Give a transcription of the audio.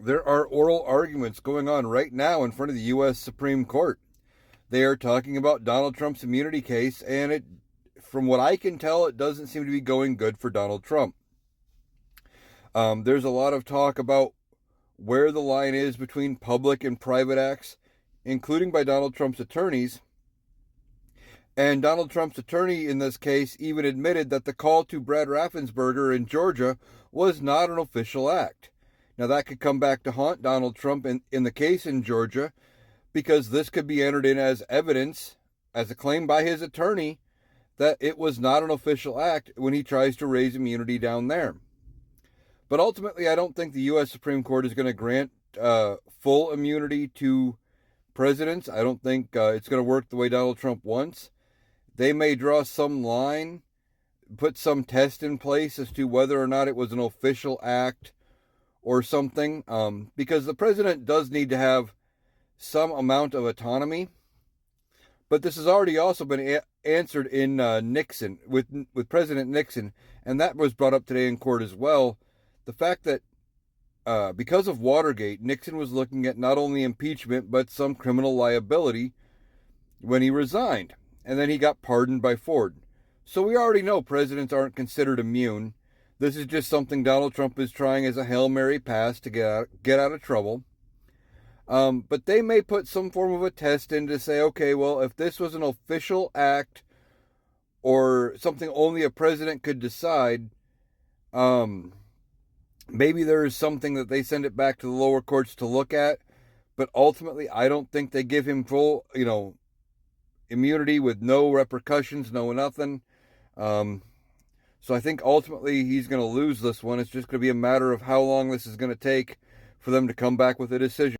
There are oral arguments going on right now in front of the U.S. Supreme Court. They are talking about Donald Trump's immunity case, and from what I can tell, it doesn't seem to be going good for Donald Trump. There's a lot of talk about where the line is between public and private acts, including by Donald Trump's attorneys. And Donald Trump's attorney in this case even admitted that the call to Brad Raffensperger in Georgia was not an official act. Now, that could come back to haunt Donald Trump in the case in Georgia, because this could be entered in as evidence, as a claim by his attorney, that it was not an official act when he tries to raise immunity down there. But ultimately, I don't think the U.S. Supreme Court is going to grant full immunity to presidents. I don't think it's going to work the way Donald Trump wants. They may draw some line, put some test in place as to whether or not it was an official act or something, because the president does need to have some amount of autonomy. But this has already also been answered in Nixon, with President Nixon, and that was brought up today in court as well. The fact that because of Watergate, Nixon was looking at not only impeachment, but some criminal liability when he resigned. And then he got pardoned by Ford. So we already know presidents aren't considered immune. This is just something Donald Trump is trying as a Hail Mary pass to get out of trouble. But they may put some form of a test in to say, okay, well, if this was an official act or something only a president could decide, maybe there is something that they send it back to the lower courts to look at. But ultimately, I don't think they give him full, immunity with no repercussions, no nothing. So I think ultimately he's going to lose this one. It's just going to be a matter of how long this is going to take for them to come back with a decision.